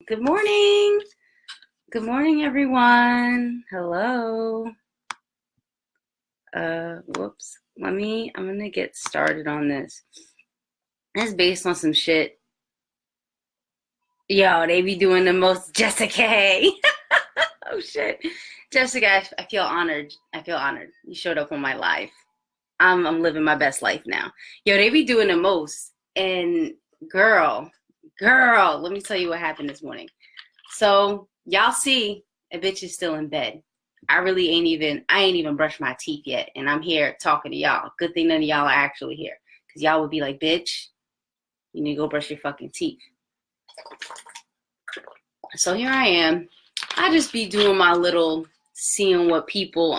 Good morning. Good morning, everyone. Hello. Whoops. I'm gonna get started on this. It's based on some shit. Yo, they be doing the most Jessica. Oh shit. Jessica, I feel honored. I feel honored. You showed up on my life. I'm living my best life now. Yo, they be doing the most. And girl, let me tell you what happened this morning. So y'all see a bitch is still in bed. I ain't even brushed my teeth yet. And I'm here talking to y'all. Good thing none of y'all are actually here. Because y'all would be like, bitch, you need to go brush your fucking teeth. So here I am. I just be doing my little seeing what people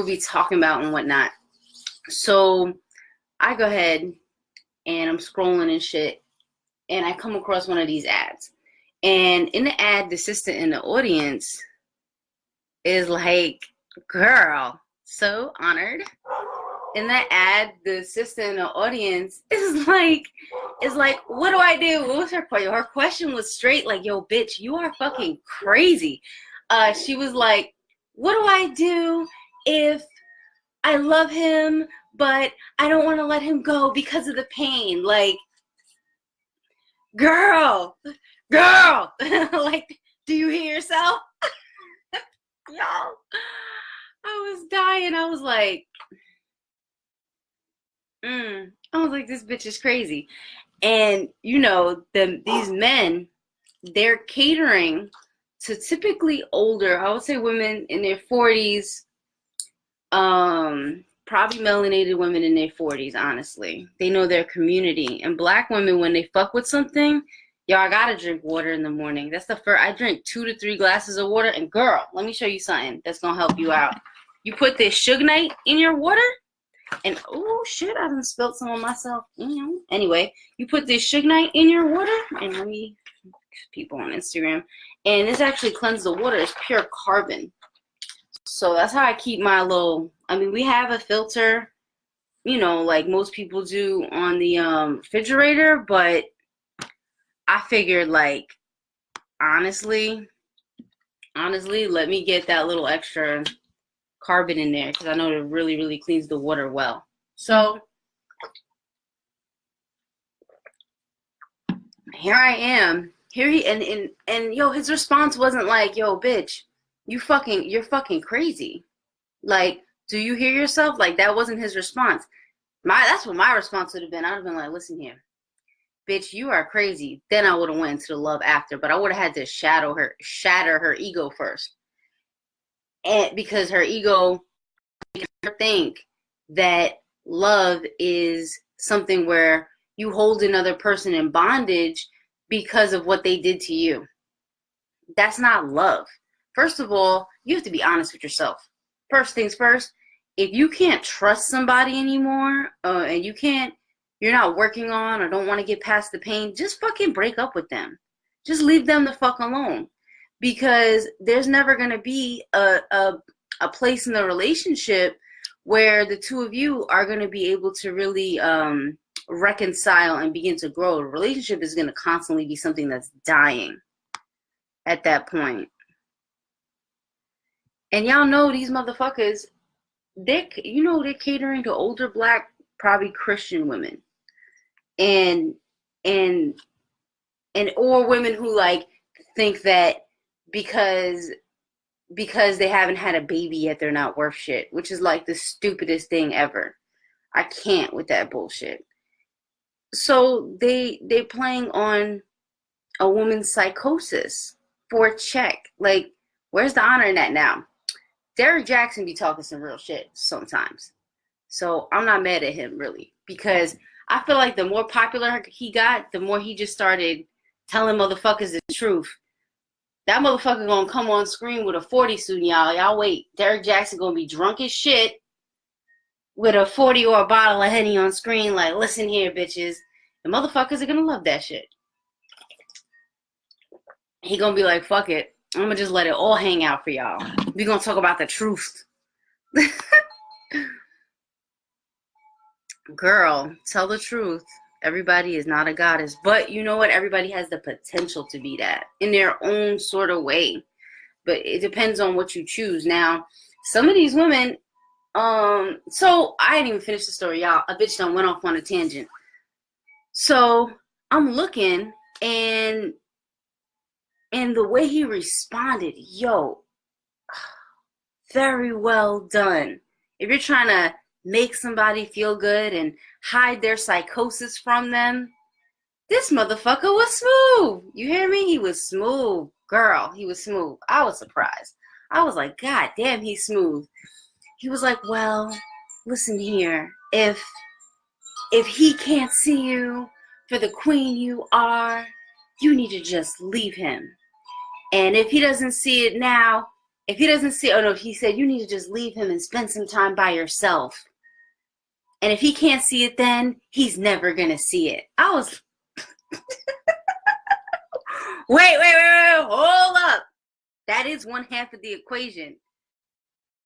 be talking about and whatnot. So I go ahead and I'm scrolling and shit. And I come across one of these ads. And in the ad, the assistant in the audience is like, girl, so honored. In that ad, the assistant in the audience is like, what do I do? What was her question? Her question was straight like, yo, bitch, you are fucking crazy. She was like, what do I do if I love him, but I don't want to let him go because of the pain? Like, girl, like, do you hear yourself? Y'all, I was dying. I was like, this bitch is crazy. And you know, these men, they're catering to typically older, I would say women in their 40s, probably melanated women in their 40s, honestly. They know their community. And black women, when they fuck with something, yo, I gotta drink water in the morning. That's the first. I drink 2 to 3 glasses of water. And girl, let me show you something that's gonna help you out. You put this Suge Knight in your water, and oh shit, I done spilled some on myself. Anyway, you put this Suge Knight in your water, and let me people on Instagram. And this actually cleanses the water. It's pure carbon. So that's how I keep my little. We have a filter, like most people do on the refrigerator, but I figured, like, honestly, let me get that little extra carbon in there because I know it really, really cleans the water well. So here I am. And yo, his response wasn't like, yo, bitch, you're fucking crazy. Like, do you hear yourself? Like, that wasn't his response. That's what my response would have been. I'd have been like, listen here. Bitch, you are crazy. Then I would have went into the love after, but I would have had to shatter her ego first. And because her ego makes her think that love is something where you hold another person in bondage because of what they did to you. That's not love. First of all, you have to be honest with yourself. First things first, if you can't trust somebody anymore, and you're not working on or don't want to get past the pain, just fucking break up with them. Just leave them the fuck alone. Because there's never going to be a place in the relationship where the two of you are going to be able to really reconcile and begin to grow. A relationship is going to constantly be something that's dying at that point. And y'all know these motherfuckers, they're catering to older black, probably Christian women. And or women who like think that because they haven't had a baby yet, they're not worth shit, which is like the stupidest thing ever. I can't with that bullshit. So they're playing on a woman's psychosis for a check. Like, where's the honor in that now? Derek Jackson be talking some real shit sometimes. So I'm not mad at him, really, because I feel like the more popular he got, the more he just started telling motherfuckers the truth. That motherfucker gonna come on screen with a 40 soon, y'all. Y'all wait. Derek Jackson gonna be drunk as shit with a 40 or a bottle of Henny on screen like, listen here, bitches. The motherfuckers are gonna love that shit. He gonna be like, fuck it. I'm gonna just let it all hang out for y'all. We gonna talk about the truth. Girl, tell the truth. Everybody is not a goddess. But you know what? Everybody has the potential to be that in their own sort of way. But it depends on what you choose. Now, some of these women, so I didn't even finish the story, y'all. A bitch done went off on a tangent. So I'm looking, and the way he responded, yo, very well done. If you're trying to make somebody feel good and hide their psychosis from them, this motherfucker was smooth. You hear me? He was smooth. Girl, he was smooth. I was surprised. I was like, God damn, he's smooth. He was like, well, listen here. If he can't see you for the queen you are, you need to just leave him. And if he doesn't see it now, he said, you need to just leave him and spend some time by yourself. And if he can't see it then, he's never going to see it. I was... Wait, hold up. That is one half of the equation.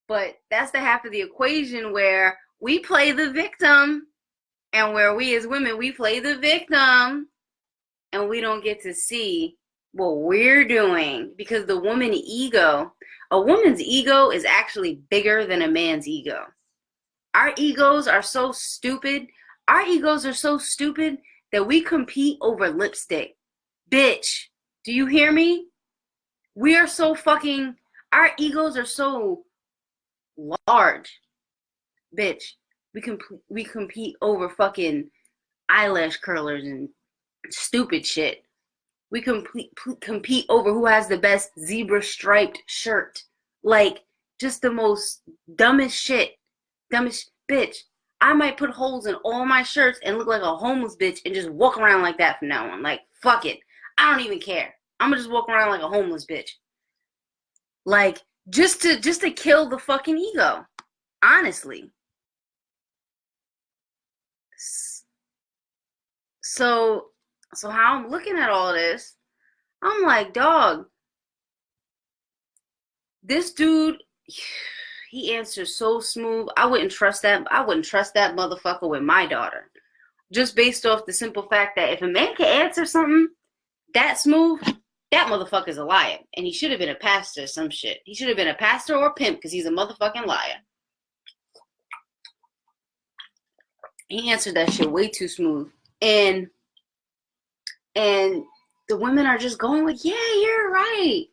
But that's the half of the equation where we play the victim, and where we as women, we play the victim, and we don't get to see what we're doing, because a woman's ego is actually bigger than a man's ego. Our egos are so stupid. Our egos are so stupid that we compete over lipstick. Bitch, do you hear me? We are so fucking, our egos are so large. Bitch, we compete over fucking eyelash curlers and stupid shit. We compete over who has the best zebra striped shirt. Like, just the most dumbest shit. Dumbest bitch. I might put holes in all my shirts and look like a homeless bitch and just walk around like that from now on. Like, fuck it. I don't even care. I'm gonna just walk around like a homeless bitch. Like, just to kill the fucking ego. Honestly. So how I'm looking at all this, I'm like, dog, this dude, he answers so smooth. I wouldn't trust that motherfucker with my daughter. Just based off the simple fact that if a man can answer something that smooth, that motherfucker's a liar. And he should have been a pastor or some shit. He should have been a pastor or a pimp, because he's a motherfucking liar. He answered that shit way too smooth. And the women are just going like, yeah, you're right.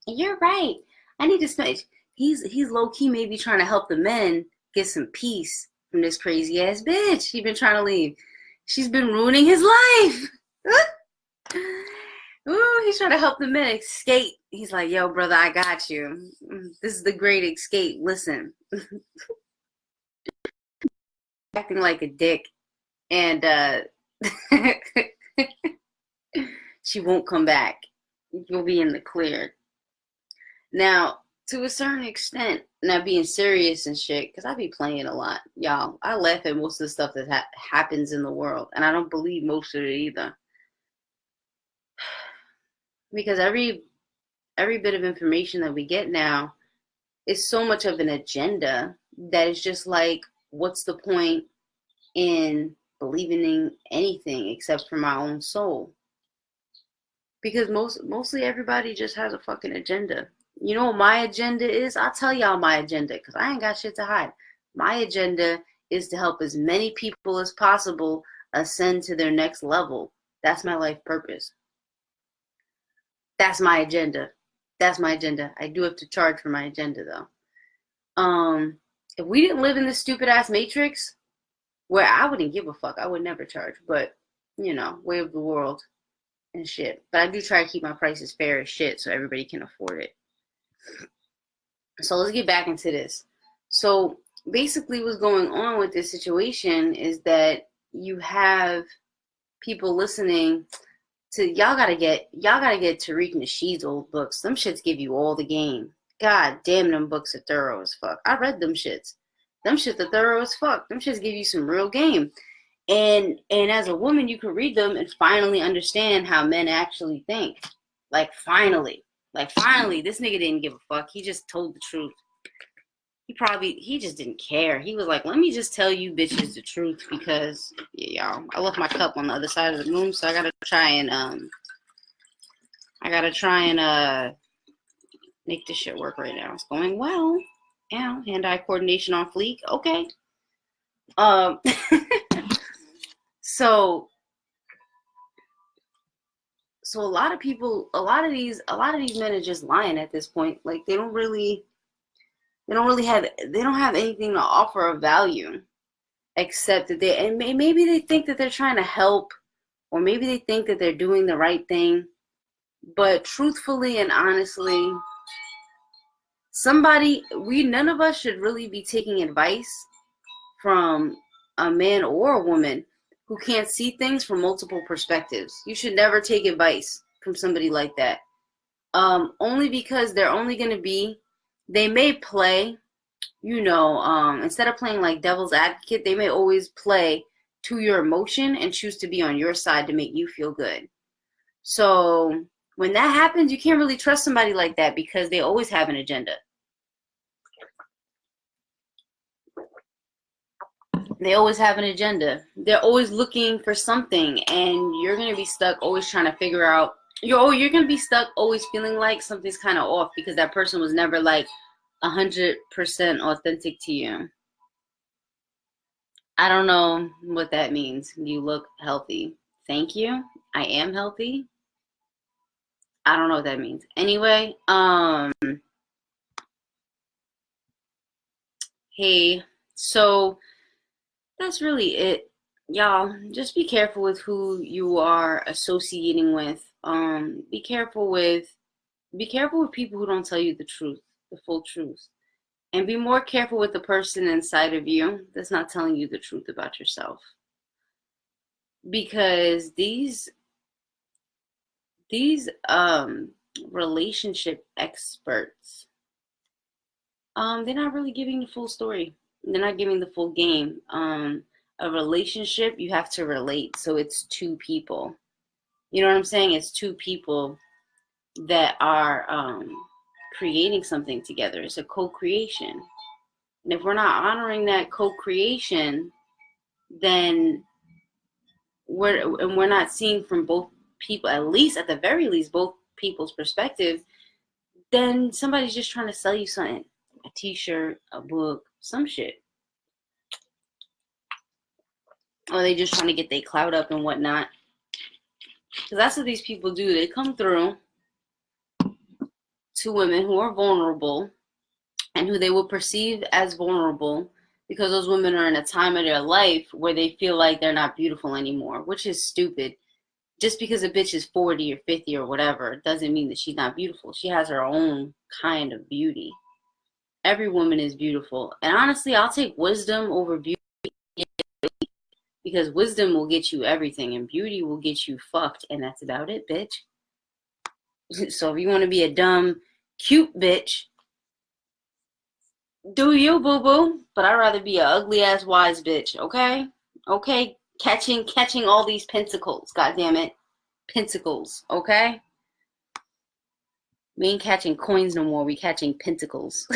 You're right. I need to spend. He's low-key maybe trying to help the men get some peace from this crazy ass bitch he's been trying to leave. She's been ruining his life. Ooh, he's trying to help the men escape. He's like, yo, brother, I got you. This is the great escape. Listen. Acting like a dick. And she won't come back. You'll be in the clear. Now, to a certain extent, not being serious and shit, because I be playing a lot. Y'all, I laugh at most of the stuff that happens in the world, and I don't believe most of it either. Because every bit of information that we get now is so much of an agenda that it's just like, what's the point in believing in anything except for my own soul? Because mostly everybody just has a fucking agenda. You know what my agenda is? I'll tell y'all my agenda, because I ain't got shit to hide. My agenda is to help as many people as possible ascend to their next level. That's my life purpose. That's my agenda. That's my agenda. I do have to charge for my agenda, though. If we didn't live in this stupid ass matrix, where I wouldn't give a fuck, I would never charge. But, you know, way of the world and shit. But I do try to keep my prices fair as shit so everybody can afford it. So let's get back into this. So basically what's going on with this situation is that you have people listening to, y'all gotta get Tariq Nasheed's old books. Them shits give you all the game. God damn, them books are thorough as fuck. I read them shits. Them shits are thorough as fuck. Them shits give you some real game. And as a woman, you can read them and finally understand how men actually think. Like finally, this nigga didn't give a fuck. He just told the truth. he just didn't care. He was like, let me just tell you bitches the truth because yeah, y'all, I left my cup on the other side of the room, so I gotta try and make this shit work right now. It's going well. Yeah, hand-eye coordination on fleek. Okay. Um so a lot of people, a lot of these men are just lying at this point. Like they don't have anything to offer of value except that maybe they think that they're trying to help, or maybe they think that they're doing the right thing. But truthfully and honestly, none of us should really be taking advice from a man or a woman who can't see things from multiple perspectives. You should never take advice from somebody like that. Only because they may play, instead of playing like devil's advocate, they may always play to your emotion and choose to be on your side to make you feel good. So when that happens, you can't really trust somebody like that because they always have an agenda. They always have an agenda. They're always looking for something, and you're going to be stuck always trying to figure out. You're going to be stuck always feeling like something's kind of off because that person was never like 100% authentic to you. I don't know what that means. You look healthy. Thank you. I am healthy. I don't know what that means. Anyway, hey, so that's really it. Y'all, just be careful with who you are associating with. Be careful with people who don't tell you the truth, the full truth. And be more careful with the person inside of you that's not telling you the truth about yourself. Because these relationship experts, they're not really giving the full story. They're not giving the full game. A relationship, you have to relate. So it's two people. You know what I'm saying? It's two people that are creating something together. It's a co-creation. And if we're not honoring that co-creation, then we're not seeing from both people, at least at the very least, both people's perspective, then somebody's just trying to sell you something. A t-shirt, a book, some shit. Or they just trying to get their clout up and whatnot. Because that's what these people do. They come through to women who are vulnerable and who they will perceive as vulnerable because those women are in a time of their life where they feel like they're not beautiful anymore, which is stupid. Just because a bitch is 40 or 50 or whatever doesn't mean that she's not beautiful. She has her own kind of beauty. Every woman is beautiful. And honestly, I'll take wisdom over beauty because wisdom will get you everything and beauty will get you fucked. And that's about it, bitch. So if you want to be a dumb, cute bitch, do you, boo-boo? But I'd rather be a ugly-ass wise bitch, okay? Okay? Catching all these pentacles, goddammit. Pentacles, okay? We ain't catching coins no more. We catching pentacles.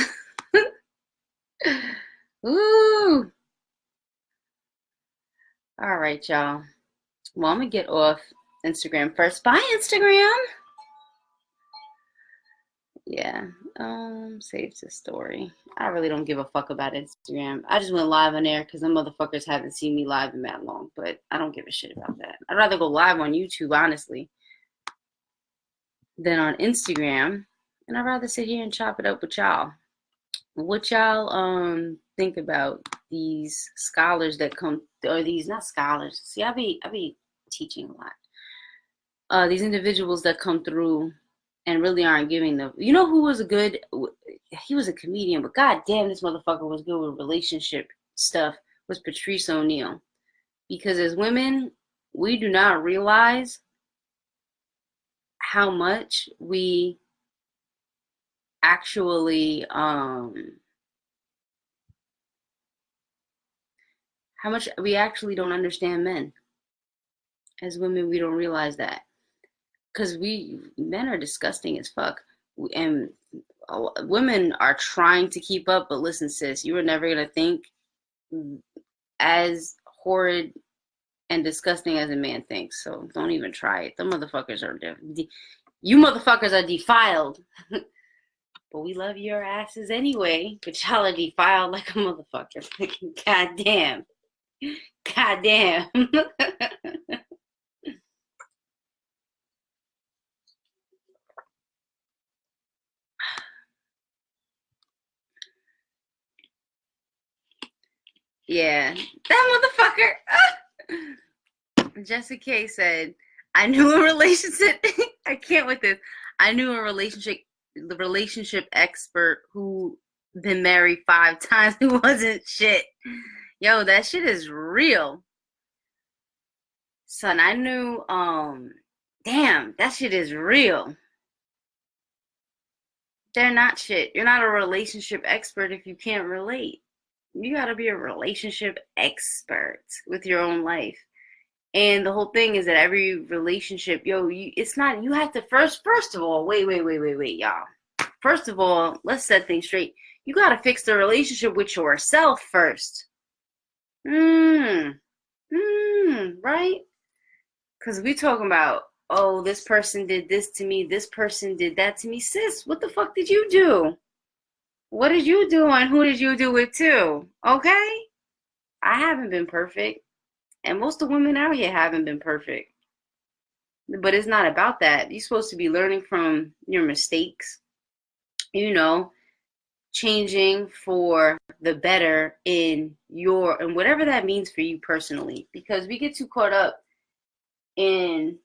Ooh. All right, y'all. Well, I'm going to get off Instagram first. Bye, Instagram. Yeah. Save the story. I really don't give a fuck about Instagram. I just went live on there because the motherfuckers haven't seen me live in that long, but I don't give a shit about that. I'd rather go live on YouTube, honestly, than on Instagram. And I'd rather sit here and chop it up with y'all. What y'all think about these scholars that come, or these not scholars? See, I be teaching a lot. These individuals that come through and really aren't giving the. You know who was he was a comedian, but god damn, this motherfucker was good with relationship stuff. Was Patrice O'Neal? Because as women, we do not realize how much we actually don't understand men. As women, we don't realize that because men are disgusting as fuck, and women are trying to keep up, but listen, sis, you are never gonna think as horrid and disgusting as a man thinks. So don't even try it. The motherfuckers are you motherfuckers are defiled. But we love your asses anyway. But y'all are defiled like a motherfucker. God damn. God damn. Yeah. That motherfucker. Jessica K said, I knew a relationship. I can't with this. I knew a relationship expert who been married 5 times who wasn't shit. Yo, that shit is real. Son, I knew, damn, that shit is real. They're not shit. You're not a relationship expert if you can't relate. You gotta be a relationship expert with your own life. And the whole thing is that every relationship, it's not, you have to first of all, wait, y'all. First of all, let's set things straight. You gotta fix the relationship with yourself first. Right? Because we talking about, oh, this person did this to me, this person did that to me. Sis, what the fuck did you do? What did you do and who did you do it to? Okay? I haven't been perfect. And most of the women out here haven't been perfect. But it's not about that. You're supposed to be learning from your mistakes. Changing for the better in whatever that means for you personally. Because we get too caught up in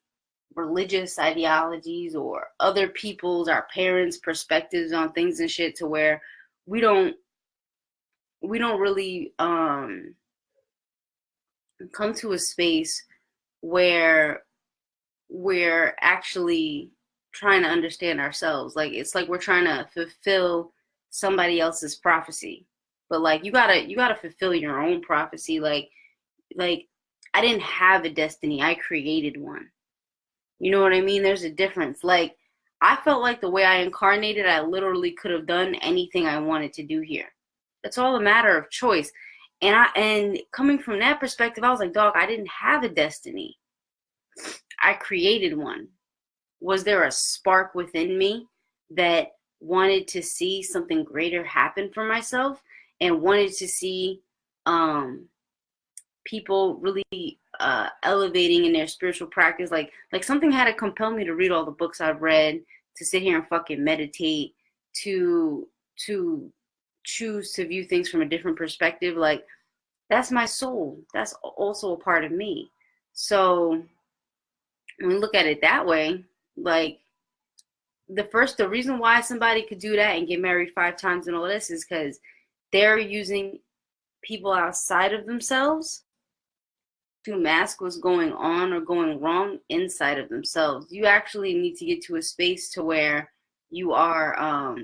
religious ideologies or other people's, our parents' perspectives on things and shit, to where we don't really come to a space where we're actually trying to understand ourselves. Like, it's like we're trying to fulfill somebody else's prophecy, but like you gotta fulfill your own prophecy. Like I didn't have a destiny, I created one. You know what I mean? There's a difference. Like, I felt like the way I incarnated, I literally could have done anything I wanted to do here. It's all a matter of choice. And coming from that perspective, I was like, dog, I didn't have a destiny, I created one. Was there a spark within me that wanted to see something greater happen for myself and wanted to see people really elevating in their spiritual practice? Like something had to compel me to read all the books I've read, to sit here and fucking meditate, to choose to view things from a different perspective. Like, that's my soul. That's also a part of me. So when we look at it that way, like, the reason why somebody could do that and get married 5 times and all this is because they're using people outside of themselves to mask what's going on or going wrong inside of themselves. You actually need to get to a space to where you are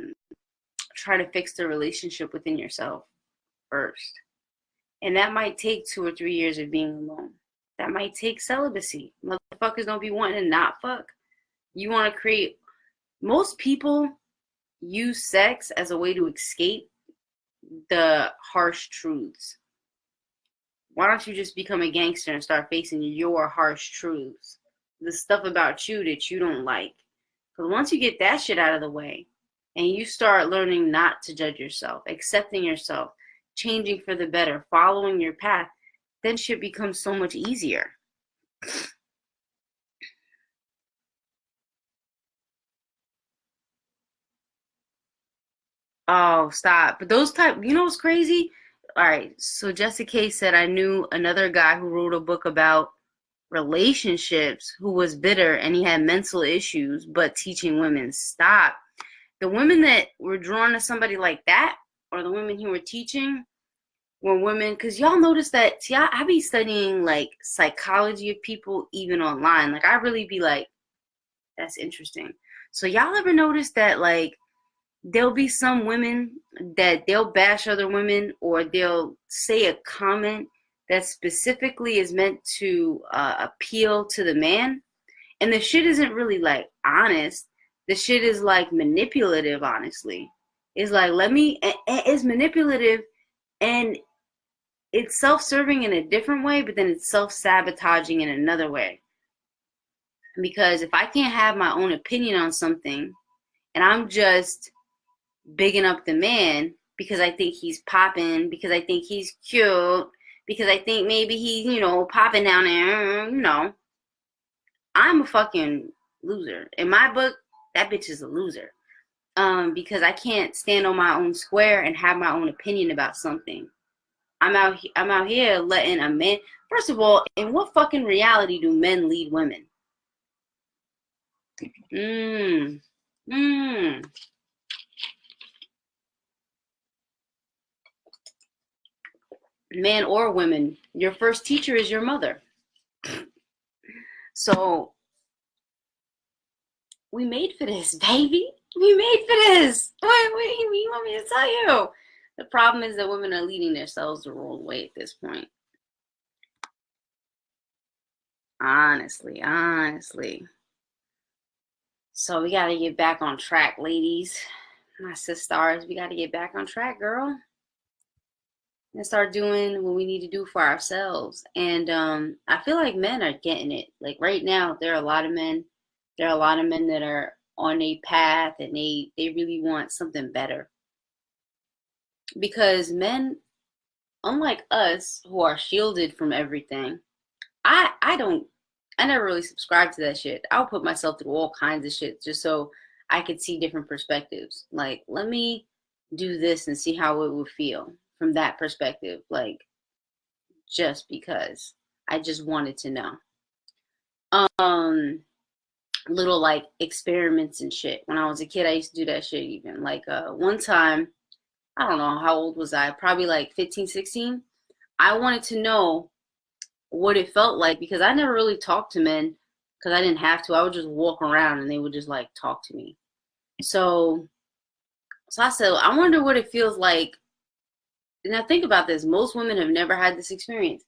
trying to fix the relationship within yourself first. And that might take 2 or 3 years of being alone. That might take celibacy. Motherfuckers don't be wanting to not fuck. You want to create... Most people use sex as a way to escape the harsh truths. Why don't you just become a gangster and start facing your harsh truths? The stuff about you that you don't like. Because once you get that shit out of the way and you start learning not to judge yourself, accepting yourself, changing for the better, following your path, then shit becomes so much easier. Oh, stop. But those type, you know what's crazy? All right, so Jessica K said, I knew another guy who wrote a book about relationships who was bitter and he had mental issues, but teaching women. Stop. The women that were drawn to somebody like that, or the women who were teaching, were women, because y'all notice that, see, I be studying like psychology of people even online. Like, I really be like, that's interesting. So y'all ever notice that, like, there'll be some women that they'll bash other women, or they'll say a comment that specifically is meant to appeal to the man, and the shit isn't really like honest. The shit is like manipulative, honestly. It's like, it's manipulative, and it's self-serving in a different way, but then it's self-sabotaging in another way. Because if I can't have my own opinion on something, and I'm just bigging up the man because I think he's popping, because I think he's cute, because I think maybe he's, popping down there, I'm a fucking loser. In my book, that bitch is a loser. Because I can't stand on my own square and have my own opinion about something. I'm out here letting a man. First of all, in what fucking reality do men lead women? Men or women, your first teacher is your mother. So we made for this, baby. We made for this. What do you want me to tell you? The problem is that women are leading themselves the wrong way at this point. Honestly. So we gotta get back on track, ladies. My sisters, we gotta get back on track, girl. And start doing what we need to do for ourselves. And I feel like men are getting it. Like right now, there are a lot of men. There are a lot of men that are on a path, and they really want something better. Because men, unlike us, who are shielded from everything, I never really subscribed to that shit. I'll put myself through all kinds of shit just so I could see different perspectives. Like, let me do this and see how it would feel from that perspective. Like, just because I just wanted to know. Little like experiments and shit. When I was a kid, I used to do that shit even. Like one time, I don't know, how old was I? Probably like 15, 16. I wanted to know what it felt like because I never really talked to men because I didn't have to. I would just walk around and they would just like talk to me. So I said, I wonder what it feels like. Now think about this. Most women have never had this experience.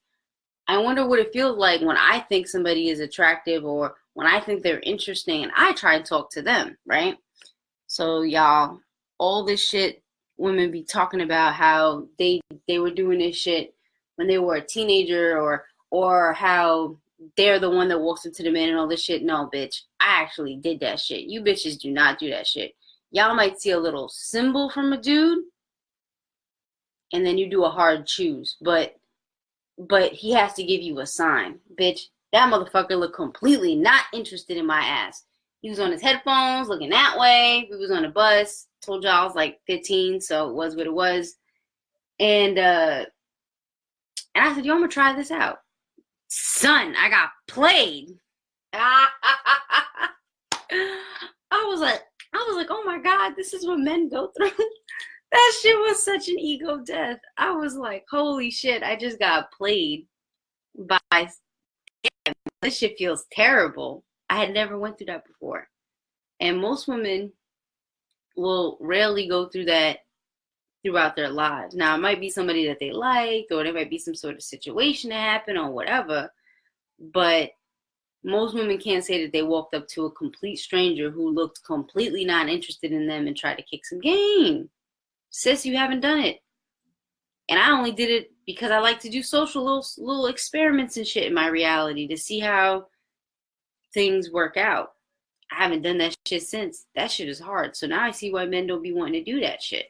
I wonder what it feels like when I think somebody is attractive or when I think they're interesting and I try to talk to them, right? So y'all, all this shit women be talking about how they were doing this shit when they were a teenager or how they're the one that walks into the man and all this shit. No, bitch. I actually did that shit. You bitches do not do that shit. Y'all might see a little symbol from a dude and then you do a hard choose, but he has to give you a sign. Bitch, that motherfucker looked completely not interested in my ass. He was on his headphones, looking that way. We was on a bus. Told y'all I was like 15, so it was what it was. And I said, yo, I'm going to try this out. Son, I got played. I was like, oh my God, this is what men go through. That shit was such an ego death. I was like, holy shit, I just got played by, this shit feels terrible. I had never went through that before. And most women will rarely go through that throughout their lives. Now, it might be somebody that they liked, or there might be some sort of situation that happened or whatever, but most women can't say that they walked up to a complete stranger who looked completely not interested in them and tried to kick some game. Sis, you haven't done it. And I only did it because I like to do social little experiments and shit in my reality to see how things work out. I haven't done that shit since. That shit is hard. So now I see why men don't be wanting to do that shit.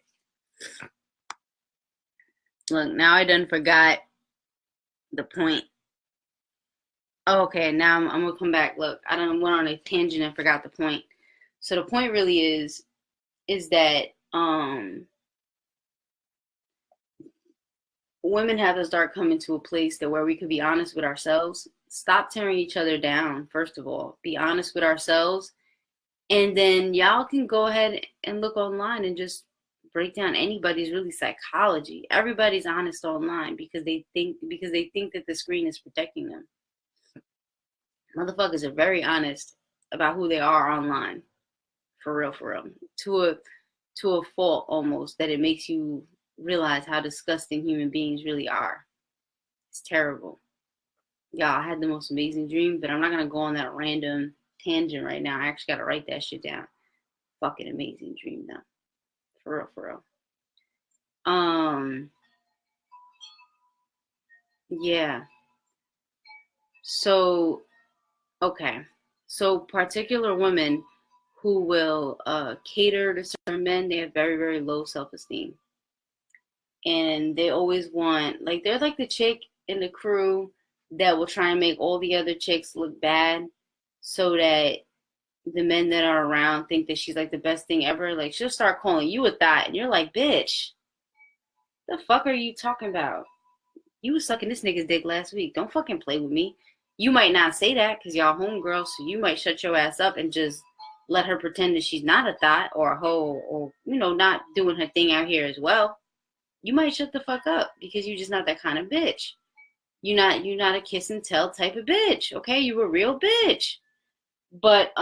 Look, now I done forgot the point. Oh, okay, now I'm going to come back. Look, I done went on a tangent and forgot the point. So the point really is that women have to start coming to a place that where we could be honest with ourselves. Stop tearing each other down, first of all. Be honest with ourselves. And then y'all can go ahead and look online and just break down anybody's really psychology. Everybody's honest online because they think that the screen is protecting them. Motherfuckers are very honest about who they are online. For real. To a fault almost, that it makes you realize how disgusting human beings really are. It's terrible. Y'all, I had the most amazing dream, but I'm not going to go on that random tangent right now. I actually got to write that shit down. fucking amazing dream though. For real, for real. Yeah. So, okay. So particular women who will cater to certain men, they have very, very low self-esteem. And they always want, like, they're like the chick in the crew that will try and make all the other chicks look bad so that the men that are around think that she's like the best thing ever. Like, she'll start calling you a thot, and you're like, bitch, the fuck are you talking about? You was sucking this nigga's dick last week. Don't fucking play with me. You might not say that because y'all homegirls, so you might shut your ass up and just let her pretend that she's not a thot or a hoe or, you know, not doing her thing out here as well. You might shut the fuck up because you're just not that kind of bitch. You're not a kiss and tell type of bitch. Okay, you a real bitch. But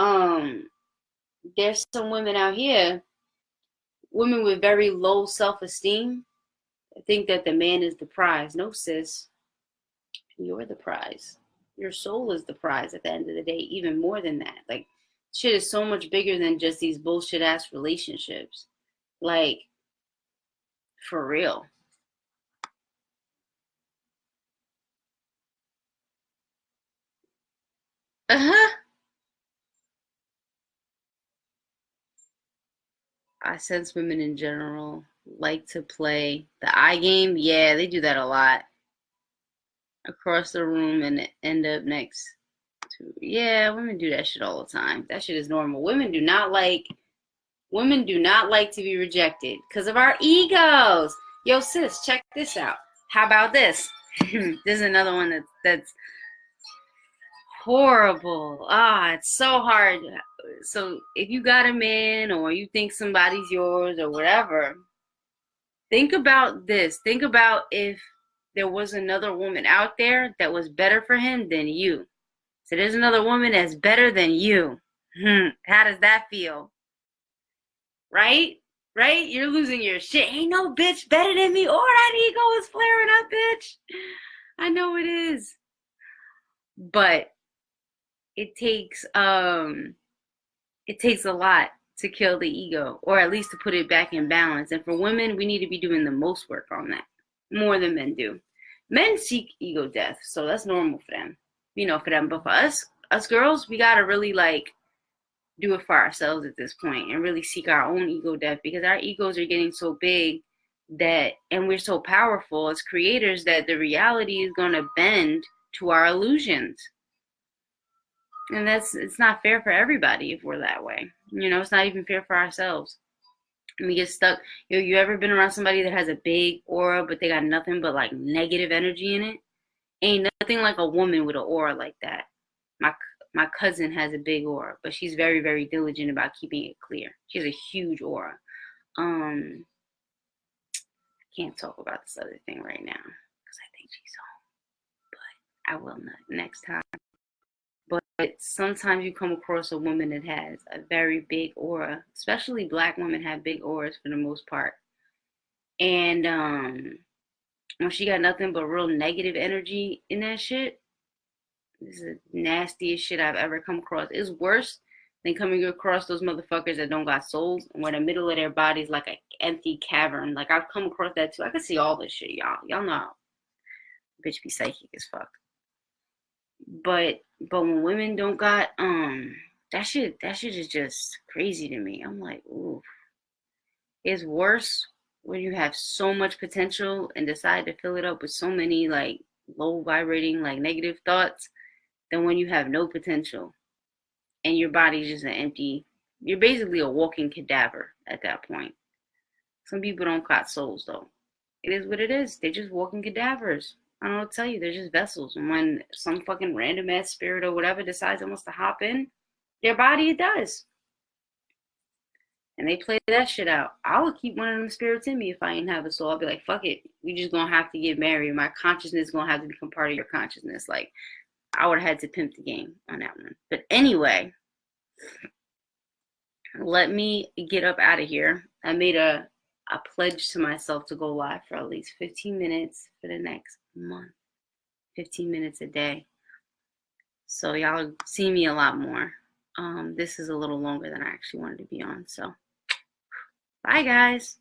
there's some women out here, women with very low self-esteem, think that the man is the prize. No, sis, you're the prize. Your soul is the prize at the end of the day, even more than that. Like, shit is so much bigger than just these bullshit ass relationships. Like, for real. Uh-huh. I sense women in general like to play the eye game. Yeah, they do that a lot. Across the room and end up next to. Yeah, women do that shit all the time. That shit is normal. Women do not like to be rejected because of our egos. Yo, sis, check this out. How about this? This is another one that's horrible. It's so hard. So if you got a man or you think somebody's yours or whatever, think about this. Think about if there was another woman out there that was better for him than you. So there's another woman that's better than you. How does that feel? Right? Right? You're losing your shit. Ain't no bitch better than me. Or that ego is flaring up, bitch. I know it is. But it takes a lot to kill the ego, or at least to put it back in balance. And for women, we need to be doing the most work on that, more than men do. Men seek ego death, so that's normal for them, for them. But for us girls, we gotta really like do it for ourselves at this point and really seek our own ego death, because our egos are getting so big and we're so powerful as creators that the reality is gonna bend to our illusions. And it's not fair for everybody if we're that way. It's not even fair for ourselves. And we get stuck. You ever been around somebody that has a big aura, but they got nothing but like negative energy in it? Ain't nothing like a woman with an aura like that. My cousin has a big aura, but she's very, very diligent about keeping it clear. She has a huge aura. I can't talk about this other thing right now because I think she's home. But I will not next time. But sometimes you come across a woman that has a very big aura. Especially black women have big auras for the most part. And when she got nothing but real negative energy in that shit, this is the nastiest shit I've ever come across. It's worse than coming across those motherfuckers that don't got souls, and where the middle of their body is like an empty cavern. Like, I've come across that too. I can see all this shit, y'all. Y'all know, bitch be psychic as fuck. But when women don't got that shit is just crazy to me. I'm like, ooh. It's worse when you have so much potential and decide to fill it up with so many like low vibrating, like negative thoughts, than when you have no potential and your body's just an empty. You're basically a walking cadaver at that point. Some people don't got souls though. It is what it is. They're just walking cadavers. I don't know what to tell you. They're just vessels. And when some fucking random ass spirit or whatever decides it wants to hop in their body, it does. And they play that shit out. I would keep one of them spirits in me if I ain't have a soul. I'll be like, fuck it. We just gonna have to get married. My consciousness is gonna have to become part of your consciousness. Like, I would have had to pimp the game on that one. But anyway, let me get up out of here. I made a pledge to myself to go live for at least 15 minutes for the next month. 15 minutes a day. So y'all see me a lot more. This is a little longer than I actually wanted to be on. So, bye guys.